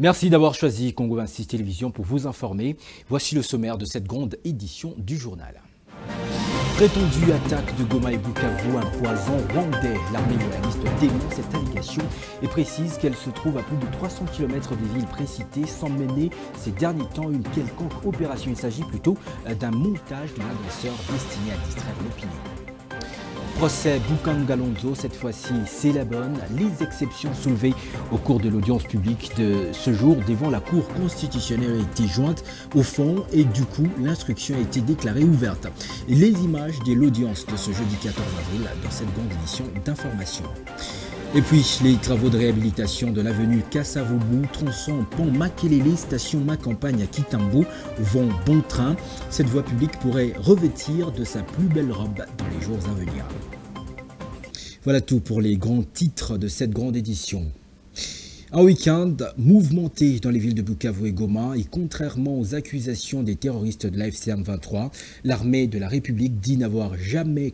Merci d'avoir choisi Congo 26 Télévision pour vous informer. Voici le sommaire de cette grande édition du journal. Prétendue attaque de Goma et Bukavu, un poison rwandais. L'armée loyaliste dénonce cette allégation et précise qu'elle se trouve à plus de 300 km des villes précitées sans mener ces derniers temps une quelconque opération. Il s'agit plutôt d'un montage de l'agresseur destiné à distraire l'opinion. Procès Boukangalonzo, cette fois-ci c'est la bonne. Les exceptions soulevées au cours de l'audience publique de ce jour devant la Cour constitutionnelle ont été jointes au fond et du coup l'instruction a été déclarée ouverte. Et les images de l'audience de ce jeudi 14 avril dans cette grande édition d'information. Et puis, les travaux de réhabilitation de l'avenue Kassavoubou, tronçon pont Makelele, station Macampagne à Kitambo, vont bon train. Cette voie publique pourrait revêtir de sa plus belle robe dans les jours à venir. Voilà tout pour les grands titres de cette grande édition. Un week-end mouvementé dans les villes de Bukavu et Goma et contrairement aux accusations des terroristes de l'AFC M23, l'armée de la République dit n'avoir jamais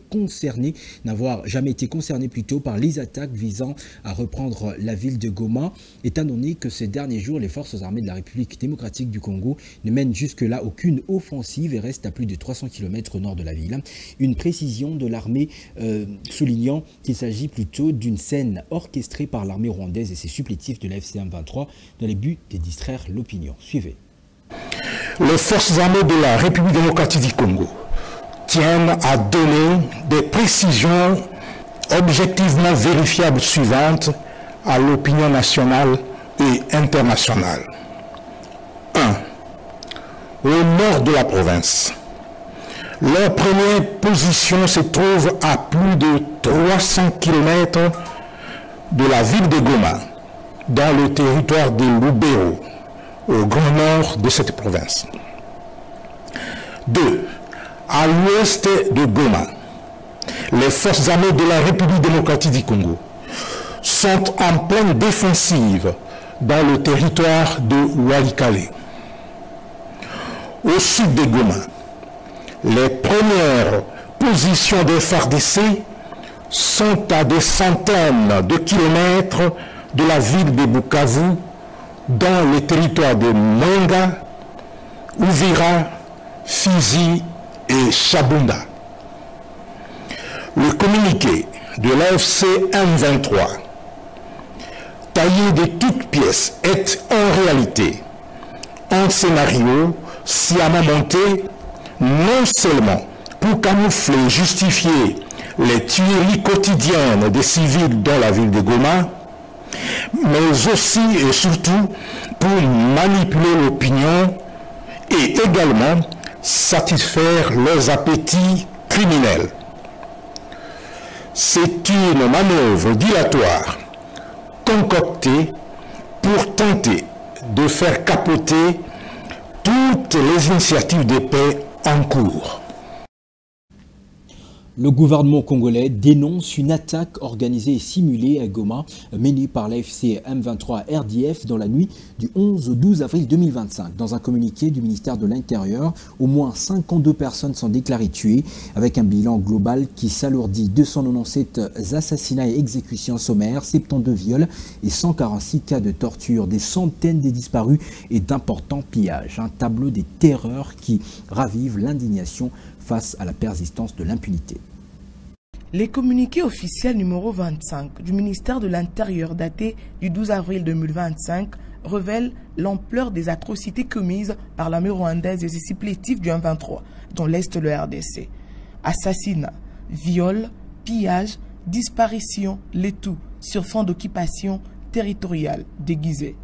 été concernée plutôt par les attaques visant à reprendre la ville de Goma, étant donné que ces derniers jours, les forces armées de la République démocratique du Congo ne mènent jusque-là aucune offensive et restent à plus de 300 km au nord de la ville. Une précision de l'armée soulignant qu'il s'agit plutôt d'une scène orchestrée par l'armée rwandaise et ses supplétifs de la FCM 23 dans le but de distraire l'opinion. Suivez. Les forces armées de la République démocratique du Congo tiennent à donner des précisions objectivement vérifiables suivantes à l'opinion nationale et internationale. 1. Au nord de la province, leur première position se trouve à plus de 300 km de la ville de Goma, dans le territoire de Lubero, au grand nord de cette province. 2. À l'ouest de Goma, les forces armées de la République démocratique du Congo sont en pleine défensive dans le territoire de Walikale. Au sud de Goma, les premières positions des FARDC sont à des centaines de kilomètres de la ville de Bukavu, dans les territoires de Mwenga, Uvira, Fizi et Chabunda. Le communiqué de l'AFC M23, taillé de toutes pièces, est en réalité un scénario sciemment monté non seulement pour camoufler et justifier les tueries quotidiennes des civils dans la ville de Goma, mais aussi et surtout pour manipuler l'opinion et également satisfaire leurs appétits criminels. C'est une manœuvre dilatoire concoctée pour tenter de faire capoter toutes les initiatives de paix en cours. Le gouvernement congolais dénonce une attaque organisée et simulée à Goma menée par l'AFC M23 RDF dans la nuit du 11 au 12 avril 2025. Dans un communiqué du ministère de l'Intérieur, au moins 52 personnes sont déclarées tuées avec un bilan global qui s'alourdit 297 assassinats et exécutions sommaires, 72 viols et 146 cas de torture, des centaines de disparus et d'importants pillages. Un tableau des terreurs qui ravive l'indignation face à la persistance de l'impunité. Les communiqués officiels numéro 25 du ministère de l'Intérieur daté du 12 avril 2025 révèlent l'ampleur des atrocités commises par l'armée rwandaise et ses supplétifs du M23 dans l'est de la RDC. Assassinats, viols, pillages, disparitions, le tout sur fond d'occupation territoriale déguisée.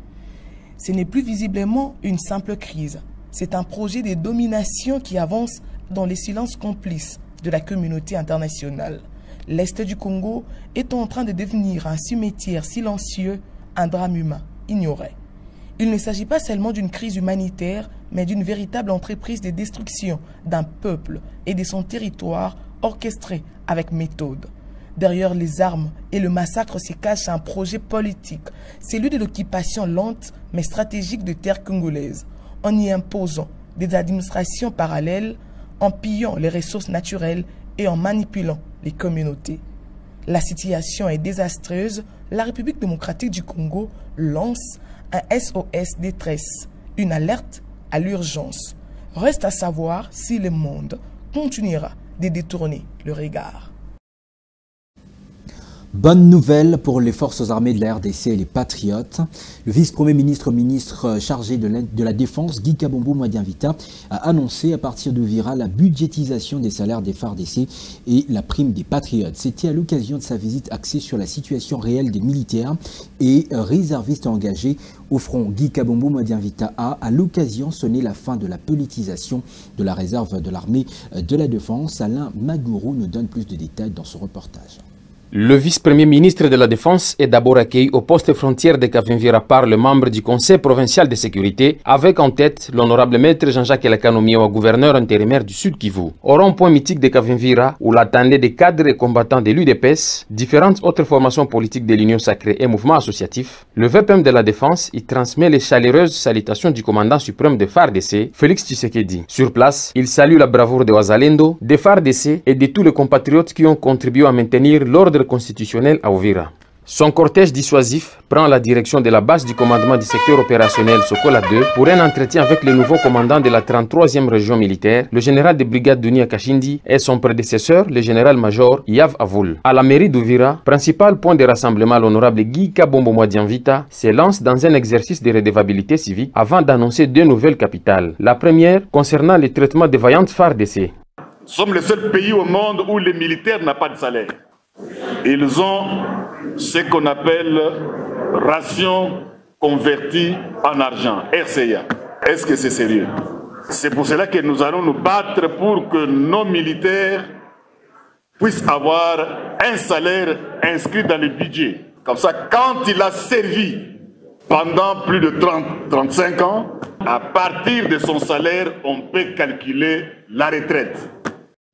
Ce n'est plus visiblement une simple crise, c'est un projet de domination qui avance dans les silences complices de la communauté internationale. L'Est du Congo est en train de devenir un cimetière silencieux, un drame humain ignoré. Il ne s'agit pas seulement d'une crise humanitaire, mais d'une véritable entreprise de destruction d'un peuple et de son territoire orchestrée avec méthode. Derrière les armes et le massacre se cache un projet politique, celui de l'occupation lente mais stratégique de terres congolaises, en y imposant des administrations parallèles, en pillant les ressources naturelles et en manipulant les communautés. La situation est désastreuse. La République démocratique du Congo lance un SOS détresse, une alerte à l'urgence. Reste à savoir si le monde continuera de détourner le regard. Bonne nouvelle pour les forces armées de la RDC et les patriotes. Le vice-premier ministre chargé de la Défense, Guy Kabombo Madianvita, a annoncé à partir d'Uvira la budgétisation des salaires des FARDC et la prime des patriotes. C'était à l'occasion de sa visite axée sur la situation réelle des militaires et réservistes engagés au front. Guy Kabombo Madianvita a, à l'occasion, sonné la fin de la politisation de la réserve de l'armée de la Défense. Alain Magourou nous donne plus de détails dans ce reportage. Le vice-premier ministre de la Défense est d'abord accueilli au poste frontière de Kavimvira par le membre du Conseil provincial de sécurité, avec en tête l'honorable maître Jean-Jacques Elakanomio, gouverneur intérimaire du Sud Kivu. Au rond-point mythique de Kavimvira, où l'attendaient des cadres et combattants de l'UDPS, différentes autres formations politiques de l'Union sacrée et mouvements associatifs, le VPM de la Défense y transmet les chaleureuses salutations du commandant suprême de FARDC, Félix Tshisekedi. Sur place, il salue la bravoure de Wazalendo, des FARDC et de tous les compatriotes qui ont contribué à maintenir l'ordre constitutionnel à Uvira. Son cortège dissuasif prend la direction de la base du commandement du secteur opérationnel Sokola 2 pour un entretien avec le nouveau commandant de la 33e région militaire, le général de brigade Dunia Kashindi, et son prédécesseur, le général-major Yav Avoul. À la mairie d'Uvira, principal point de rassemblement, l'honorable Guy Kabombo Madianvita se lance dans un exercice de redevabilité civique avant d'annoncer deux nouvelles capitales. La première concernant le traitement des vaillantes FARDC. Nous sommes le seul pays au monde où les militaires n'ont pas de salaire. Ils ont ce qu'on appelle ration convertie en argent, RCA. Est-ce que c'est sérieux? C'est pour cela que nous allons nous battre pour que nos militaires puissent avoir un salaire inscrit dans le budget. Comme ça, quand il a servi pendant plus de 30-35 ans, à partir de son salaire, on peut calculer la retraite.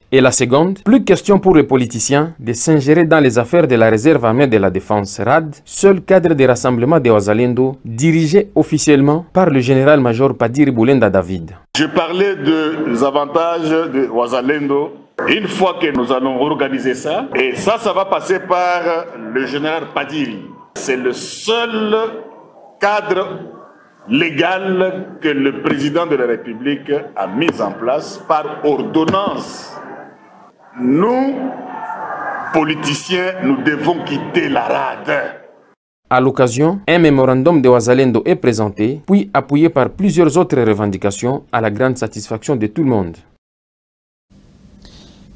Et la seconde, plus question pour les politiciens de s'ingérer dans les affaires de la réserve armée de la défense RAD, seul cadre de rassemblement de Wazalendo, dirigé officiellement par le général-major Padiri Boulenda David. Je parlais des avantages de Wazalendo. Une fois que nous allons organiser ça, et ça va passer par le général Padiri. C'est le seul cadre légal que le président de la République a mis en place par ordonnance. Nous, politiciens, nous devons quitter la rade. À l'occasion, un mémorandum de Wazalendo est présenté, puis appuyé par plusieurs autres revendications à la grande satisfaction de tout le monde.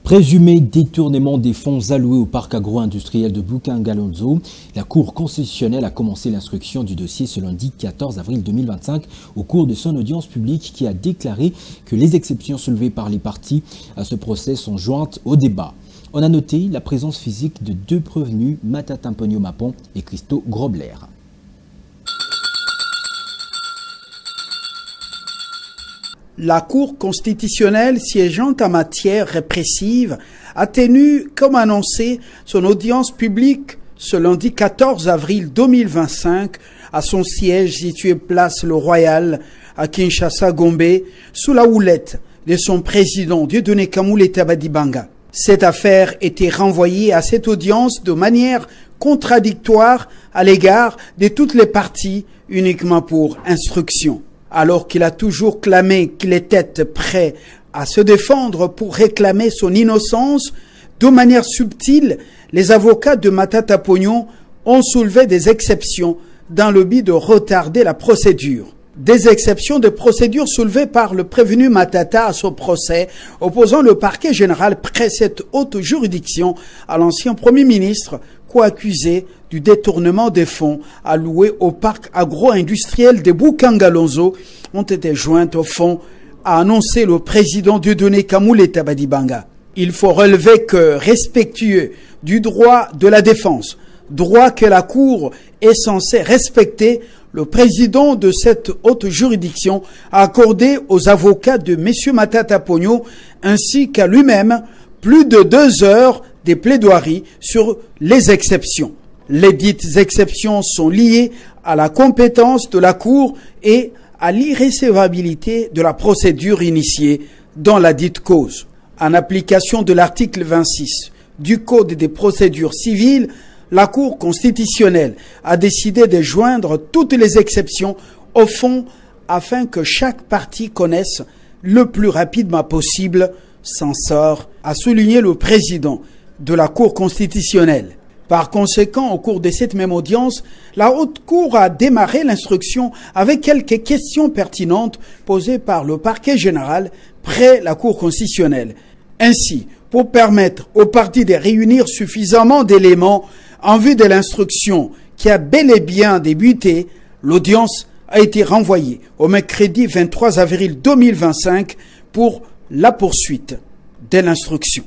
Présumé détournement des fonds alloués au parc agro-industriel de Bukangalonzo, la Cour constitutionnelle a commencé l'instruction du dossier ce lundi 14 avril 2025 au cours de son audience publique qui a déclaré que les exceptions soulevées par les parties à ce procès sont jointes au débat. On a noté la présence physique de deux prévenus, Matata Mponyo Mapon et Christo Grobler. La Cour constitutionnelle siégeant en matière répressive a tenu, comme annoncé, son audience publique ce lundi 14 avril 2025 à son siège situé place Le Royal à Kinshasa-Gombe sous la houlette de son président Dieudonné Kamuleta Badibanga. Cette affaire était renvoyée à cette audience de manière contradictoire à l'égard de toutes les parties uniquement pour instruction. Alors qu'il a toujours clamé qu'il était prêt à se défendre pour réclamer son innocence, de manière subtile, les avocats de Matata Pognon ont soulevé des exceptions dans le but de retarder la procédure. Des exceptions de procédure soulevées par le prévenu Matata à son procès, opposant le parquet général près cette haute juridiction à l'ancien Premier ministre, co-accusé du détournement des fonds alloués au parc agro-industriel de Bukangalonzo, ont été jointes au fond, a annoncé le président Dieudonné Kamuleta Badibanga. Il faut relever que, respectueux du droit de la défense, droit que la Cour est censée respecter, le président de cette haute juridiction a accordé aux avocats de M. Matata Pognon ainsi qu'à lui-même plus de 2 heures de plaidoiries sur les exceptions. Les dites exceptions sont liées à la compétence de la Cour et à l'irrécevabilité de la procédure initiée dans la dite cause. En application de l'article 26 du Code des procédures civiles, La Cour constitutionnelle a décidé de joindre toutes les exceptions au fond afin que chaque partie connaisse le plus rapidement possible son sort, a souligné le président de la Cour constitutionnelle. Par conséquent, au cours de cette même audience, la Haute Cour a démarré l'instruction avec quelques questions pertinentes posées par le parquet général près la Cour constitutionnelle. Ainsi, pour permettre aux parties de réunir suffisamment d'éléments en vue de l'instruction qui a bel et bien débuté, l'audience a été renvoyée au mercredi 23 avril 2025 pour la poursuite de l'instruction.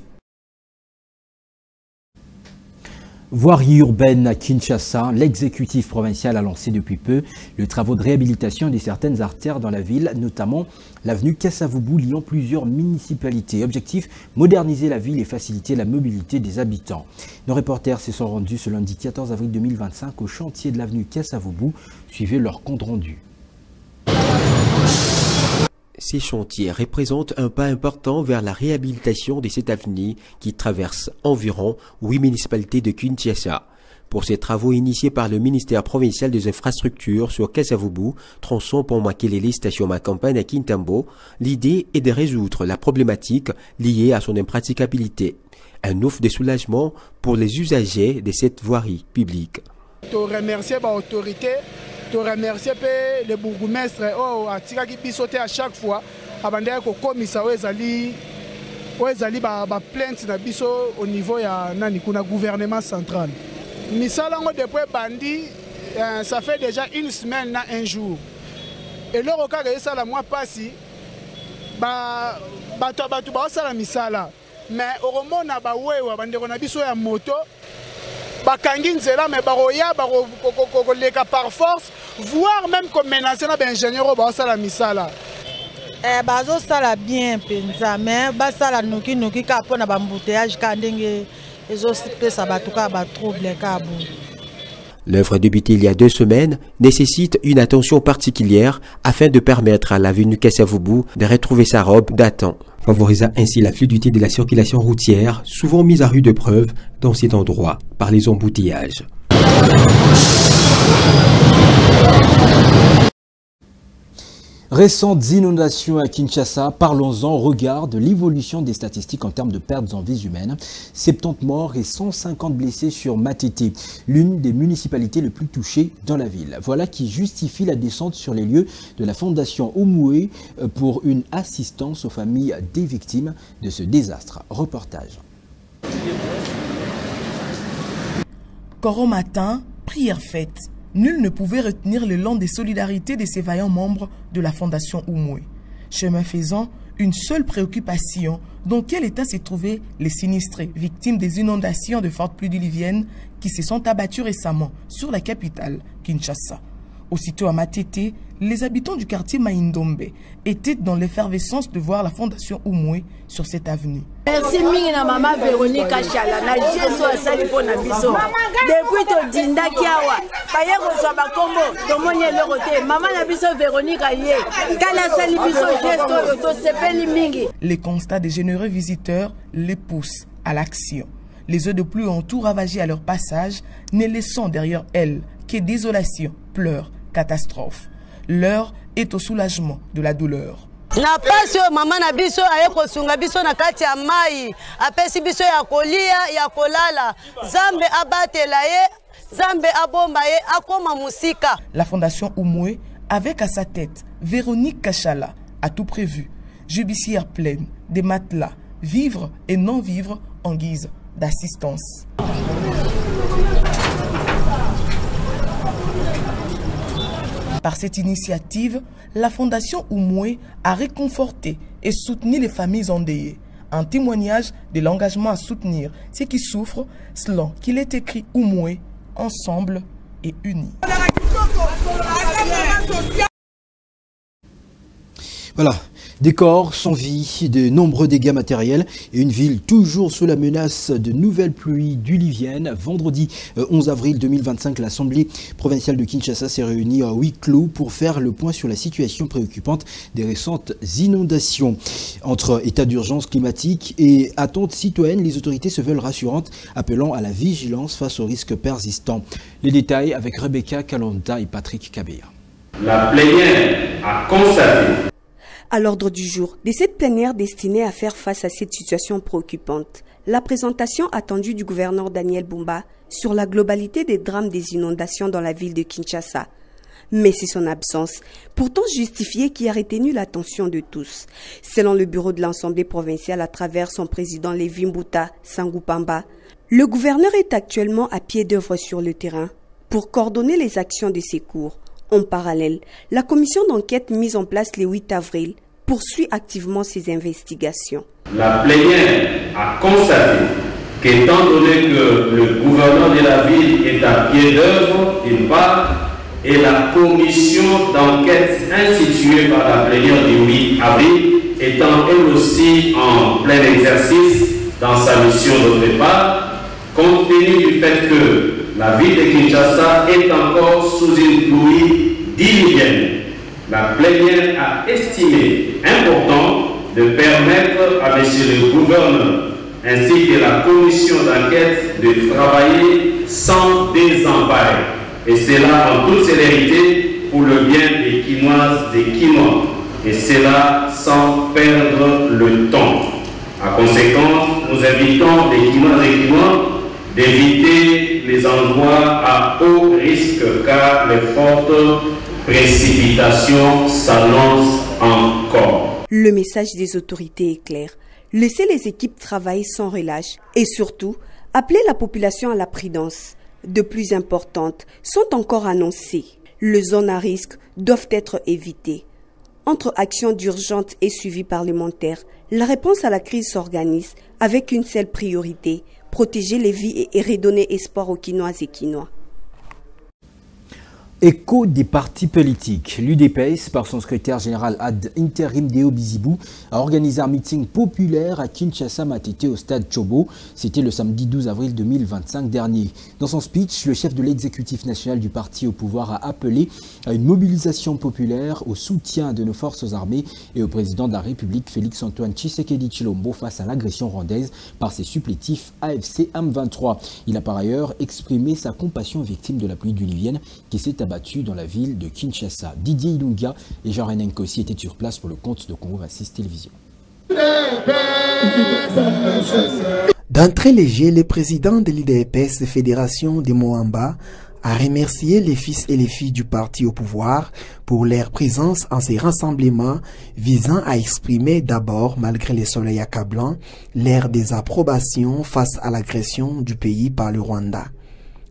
Voirie urbaine à Kinshasa, l'exécutif provincial a lancé depuis peu les travaux de réhabilitation de certaines artères dans la ville, notamment l'avenue Kasavubu liant plusieurs municipalités. Objectif, moderniser la ville et faciliter la mobilité des habitants. Nos reporters se sont rendus ce lundi 14 avril 2025 au chantier de l'avenue Kasavubu. Suivez leur compte rendu. Ces chantiers représentent un pas important vers la réhabilitation de cette avenue qui traverse environ 8 municipalités de Kinshasa. Pour ces travaux initiés par le ministère provincial des infrastructures sur Kasavubu, tronçon pont Makelele, station Macampagne à Kintambo, l'idée est de résoudre la problématique liée à son impraticabilité. Un offre de soulagement pour les usagers de cette voirie publique. Je remercie l'autorité. Je remercie le bourgmestre qui a pisoté à chaque fois avant de commissaire plainte au niveau du gouvernement central. Misalango depuis bandi, ça fait déjà une semaine, un jour. Et là, au cas de ça, la mois passé, la misala. Mais au moment où on a biso ya moto, bakangi nzela mais baroya bakoleka par force, voire même comme menacer na ingénieur basala misala. Bazo sala bien penza mais basala noki noki ka pona ba embouteillage ka ndenge ezo pesa batuka ba trouble ka bu. L'œuvre débutée il y a 2 semaines nécessite une attention particulière afin de permettre à l'avenue Kasavubu de retrouver sa robe datant, favorisant ainsi la fluidité de la circulation routière, souvent mise à rude épreuve dans cet endroit par les embouteillages. Récentes inondations à Kinshasa, parlons-en, regarde l'évolution des statistiques en termes de pertes en vies humaines. 70 morts et 150 blessés sur Matete, l'une des municipalités les plus touchées dans la ville. Voilà qui justifie la descente sur les lieux de la fondation Umwe pour une assistance aux familles des victimes de ce désastre. Reportage. Coro matin, prière faite. Nul ne pouvait retenir l'élan des solidarités de ces vaillants membres de la Fondation Umwe. Chemin faisant, une seule préoccupation, dans quel état se trouvaient les sinistrés, victimes des inondations de fortes pluies diluviennes qui se sont abattues récemment sur la capitale, Kinshasa. Aussitôt à Matete, les habitants du quartier Maindombe étaient dans l'effervescence de voir la Fondation Umwe sur cette avenue. Merci mingi maman Véronique Kachala na Jésus asali pona biso. Depuis to dinda kiawa, paye ko so ba kombo, to monye le côté. Maman na biso Véronique aye. Kala sali biso gesto to sepeli mingi. Les constats des généreux visiteurs les poussent à l'action. Les eaux de pluie ont tout ravagé à leur passage, ne laissant derrière elles que désolation, pleurs, catastrophes. L'heure est au soulagement de la douleur. Na pasi mama na biso aye kosunga biso na kati ya mai apesi biso ya kolia ya kolala Zambe abatela ye Zambe abomba ye akoma musika. La Fondation Umwe avec à sa tête Véronique Kachala a tout prévu, jubissière pleine, des matelas, vivre et non vivre en guise d'assistance. Par cette initiative, la Fondation Umwe a réconforté et soutenu les familles endeuillées. Un témoignage de l'engagement à soutenir ceux qui souffrent, selon qu'il est écrit Umwe, ensemble et unis. Voilà. Des corps sans vie, de nombreux dégâts matériels et une ville toujours sous la menace de nouvelles pluies diluviennes. Vendredi 11 avril 2025, l'Assemblée provinciale de Kinshasa s'est réunie à huis clos pour faire le point sur la situation préoccupante des récentes inondations. Entre état d'urgence climatique et attentes citoyennes, les autorités se veulent rassurantes, appelant à la vigilance face aux risques persistants. Les détails avec Rebecca Kalonda et Patrick Kabea. La plénière a constaté. À l'ordre du jour de cette plénière destinée à faire face à cette situation préoccupante, la présentation attendue du gouverneur Daniel Bumba sur la globalité des drames des inondations dans la ville de Kinshasa. Mais c'est son absence, pourtant justifiée, qui a retenu l'attention de tous. Selon le bureau de l'Assemblée provinciale à travers son président Lévi Mbuta Sangupamba, le gouverneur est actuellement à pied d'œuvre sur le terrain pour coordonner les actions de secours. En parallèle, la commission d'enquête mise en place le 8 avril poursuit activement ses investigations. La plénière a constaté qu'étant donné que le gouverneur de la ville est à pied d'œuvre, d'une part, et la commission d'enquête instituée par la plénière du 8 avril étant elle aussi en plein exercice dans sa mission d'autre part, compte tenu du fait que la ville de Kinshasa est encore sous une pluie diluvienne, la plénière a estimé important de permettre à M. le gouverneur ainsi que la commission d'enquête de travailler sans désemparer. Et cela en toute célérité pour le bien des Quinoises et Quinois. Et cela sans perdre le temps. À conséquence, nous invitons les Quinoises et Quinois d'éviter les endroits à haut risque car les fortes précipitations s'annoncent encore. Le message des autorités est clair. Laissez les équipes travailler sans relâche et surtout, appeler la population à la prudence. De plus importantes sont encore annoncées. Les zones à risque doivent être évitées. Entre actions d'urgence et suivi parlementaire, la réponse à la crise s'organise avec une seule priorité, protéger les vies et redonner espoir aux Quinoises et Quinois. Écho des partis politiques. L'UDPS, par son secrétaire général ad interim Deo Bizibou, a organisé un meeting populaire à Kinshasa Matete au stade Chobo. C'était le samedi 12 avril 2025 dernier. Dans son speech, le chef de l'exécutif national du parti au pouvoir a appelé à une mobilisation populaire au soutien de nos forces armées et au président de la République, Félix-Antoine Tshisekedi Tshilombo, face à l'agression rwandaise par ses supplétifs AFC M23. Il a par ailleurs exprimé sa compassion aux victimes de la pluie diluvienne qui s'est abattue dans la ville de Kinshasa. Didier Ilunga et Jean-René Nkossi étaient sur place pour le compte de Congo 26 Télévision. D'entrée léger, le président de l'UDPS Fédération de Moamba a remercié les fils et les filles du parti au pouvoir pour leur présence en ces rassemblements visant à exprimer d'abord, malgré les soleils accablants, leur désapprobation face à l'agression du pays par le Rwanda.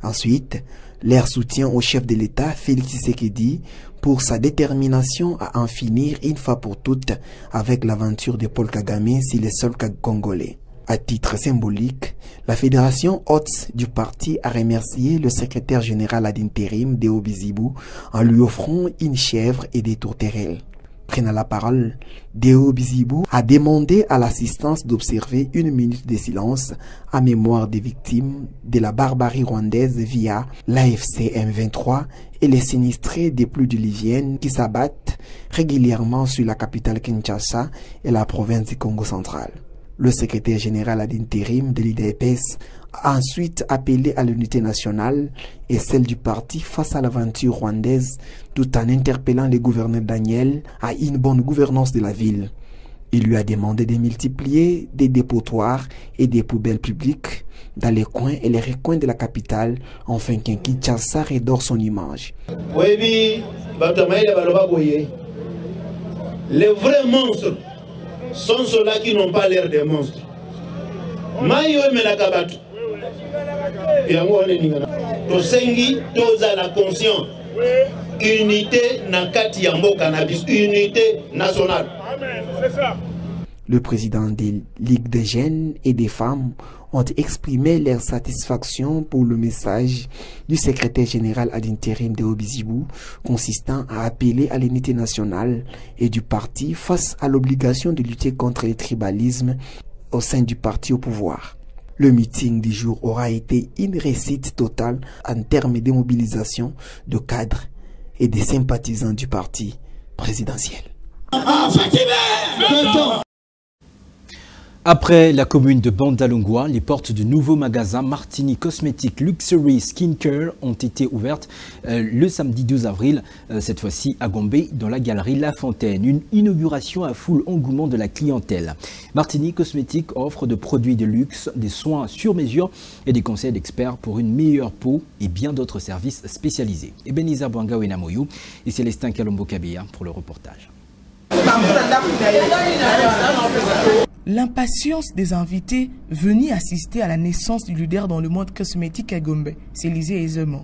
Ensuite, leur soutien au chef de l'État, Félix Tshisekedi, pour sa détermination à en finir une fois pour toutes avec l'aventure de Paul Kagame sur le sol congolais. À titre symbolique, la fédération haute du parti a remercié le secrétaire général ad intérim Deo Bizibou en lui offrant une chèvre et des tourterelles. Prenant la parole, Deo Bizibou a demandé à l'assistance d'observer une minute de silence en mémoire des victimes de la barbarie rwandaise via l'AFC M23 et les sinistrés des pluies diluviennes qui s'abattent régulièrement sur la capitale Kinshasa et la province du Congo central. Le secrétaire général ad intérim de l'UDPS a ensuite appelé à l'unité nationale et celle du parti face à l'aventure rwandaise, tout en interpellant le gouverneur Daniel à une bonne gouvernance de la ville. Il lui a demandé de multiplier des dépotoirs et des poubelles publiques dans les coins et les recoins de la capitale, afin qu'un Kinshasa redore son image. Les vrais monstres sont ceux-là qui n'ont pas l'air des monstres. Tosengi toza la conscience. Unité nakati ya mboka na bis, unité nationale. Amen, c'est ça. Le président des Ligues des jeunes et des femmes ont exprimé leur satisfaction pour le message du secrétaire général ad intérim de Obizibou consistant à appeler à l'unité nationale et du parti face à l'obligation de lutter contre le tribalisme au sein du parti au pouvoir. Le meeting du jour aura été une réussite totale en termes de mobilisation de cadres et des sympathisants du parti présidentiel. Après la commune de Bandalungwa, les portes de nouveaux magasins Martini Cosmetic Luxury Skincare ont été ouvertes le samedi 12 avril, cette fois-ci à Gombe, dans la galerie La Fontaine. Une inauguration à full engouement de la clientèle. Martini Cosmetic offre de produits de luxe, des soins sur mesure et des conseils d'experts pour une meilleure peau et bien d'autres services spécialisés. Ebenezer Bwangawena Moyo et Célestin Kalombo Kabea pour le reportage. L'impatience des invités venus assister à la naissance du leader dans le monde cosmétique à Gombe, c'est lisé aisément.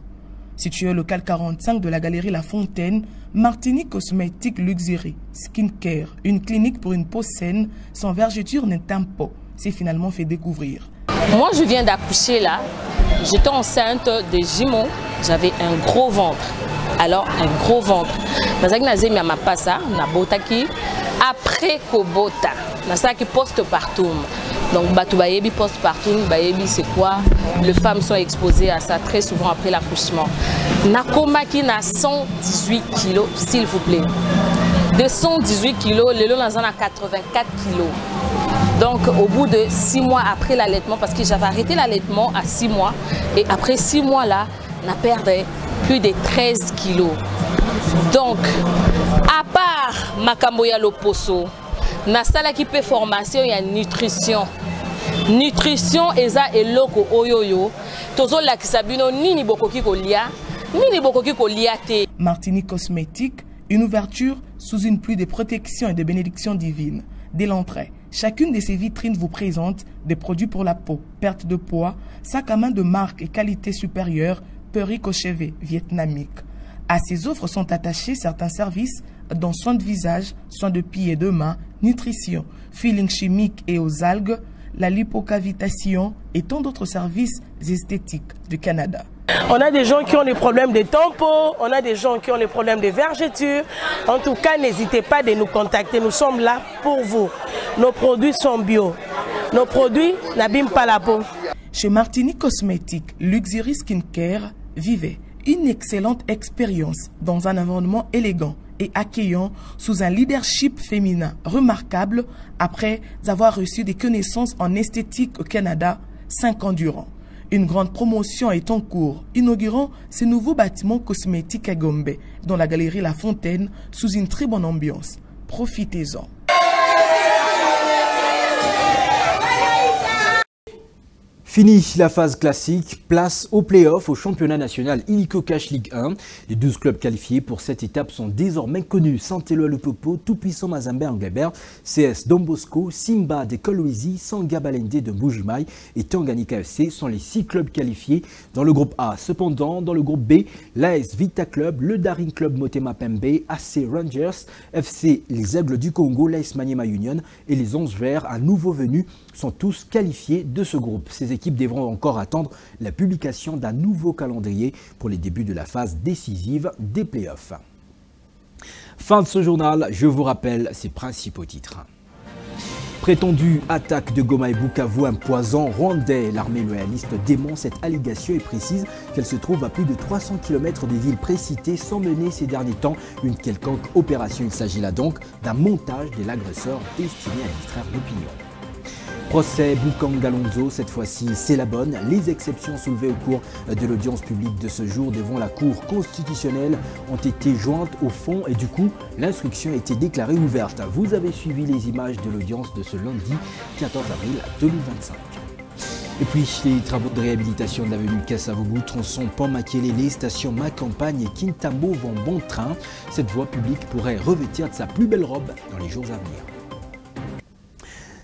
Situé au local 45 de la galerie La Fontaine, Martini Cosmetic Luxury Skincare, une clinique pour une peau saine, sans vergeture ni tempo, s'est finalement fait découvrir. Moi, je viens d'accoucher là. J'étais enceinte de jumeaux. J'avais un gros ventre. Alors, un gros ventre. Après Kobota, qui post-partum. Donc, Batoubayebi post-partum, Bayebi, c'est quoi? Les femmes sont exposées à ça très souvent après l'accouchement. Nakomaki n'a 118 kilos, s'il vous plaît. De 118 kilos, le long a 84 kilos. Donc, au bout de 6 mois après l'allaitement, parce que j'avais arrêté l'allaitement à 6 mois, et après 6 mois là, on a perdu plus de 13 kilos. Donc, à part Makamboya Loposo, na sala qui peut formation, il y a nutrition. Nutrition, eza eloko oyoyo. Tozo la kisabino nini bokoki kolia, nini bokoki kolia te. Martini Cosmétique, une ouverture sous une pluie de protection et de bénédictions divines. Dès l'entrée, chacune de ces vitrines vous présente des produits pour la peau, perte de poids, sac à main de marque et qualité supérieure, perruque au chevet vietnamique. À ces offres sont attachés certains services dont soins de visage, soins de pieds et de mains, nutrition, feeling chimique et aux algues, la lipocavitation et tant d'autres services esthétiques du Canada. On a des gens qui ont des problèmes de tempo, on a des gens qui ont des problèmes de vergeture. En tout cas, n'hésitez pas de nous contacter. Nous sommes là pour vous. Nos produits sont bio. Nos produits n'abîment pas la peau. Chez Martini Cosmétique Luxury Skincare, vivez une excellente expérience dans un environnement élégant et accueillant sous un leadership féminin remarquable après avoir reçu des connaissances en esthétique au Canada 5 ans durant. Une grande promotion est en cours, inaugurant ce nouveau bâtiment cosmétique à Gombe, dans la galerie La Fontaine, sous une très bonne ambiance. Profitez-en. Fini la phase classique, place au play-off au championnat national Illico Cash Ligue 1. Les 12 clubs qualifiés pour cette étape sont désormais connus. Saint-Éloi Lupopo, Tout-Puissant Mazembe Anglebert, CS Don Bosco, Simba de Kolwezi, Sanga Balende de Mbujimaï et Tanganyika FC sont les 6 clubs qualifiés dans le groupe A. Cependant, dans le groupe B, l'AS Vita Club, le Daring Club Motema Pembe, AC Rangers, FC Les Aigles du Congo, l'AS Maniema Union et les 11 Verts, un nouveau venu, sont tous qualifiés de ce groupe. Ces équipes devront encore attendre la publication d'un nouveau calendrier pour les débuts de la phase décisive des playoffs. Fin de ce journal, je vous rappelle ses principaux titres. Prétendue attaque de Goma et Bukavu, un poison rwandais. L'armée loyaliste dément cette allégation et précise qu'elle se trouve à plus de 300 km des villes précitées sans mener ces derniers temps une quelconque opération. Il s'agit là donc d'un montage de l'agresseur destiné à distraire l'opinion. Procès Boukangalonzo, cette fois-ci c'est la bonne. Les exceptions soulevées au cours de l'audience publique de ce jour devant la Cour constitutionnelle ont été jointes au fond et du coup l'instruction a été déclarée ouverte. Vous avez suivi les images de l'audience de ce lundi 14 avril 2025. Et puis les travaux de réhabilitation de l'avenue Kassavougou, tronçon Pont-Makélélé, station Ma-Campagne et Kintambo vont bon train. Cette voie publique pourrait revêtir de sa plus belle robe dans les jours à venir.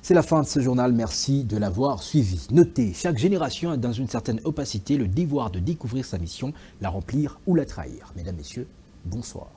C'est la fin de ce journal, merci de l'avoir suivi. Notez, chaque génération a dans une certaine opacité le devoir de découvrir sa mission, la remplir ou la trahir. Mesdames, Messieurs, bonsoir.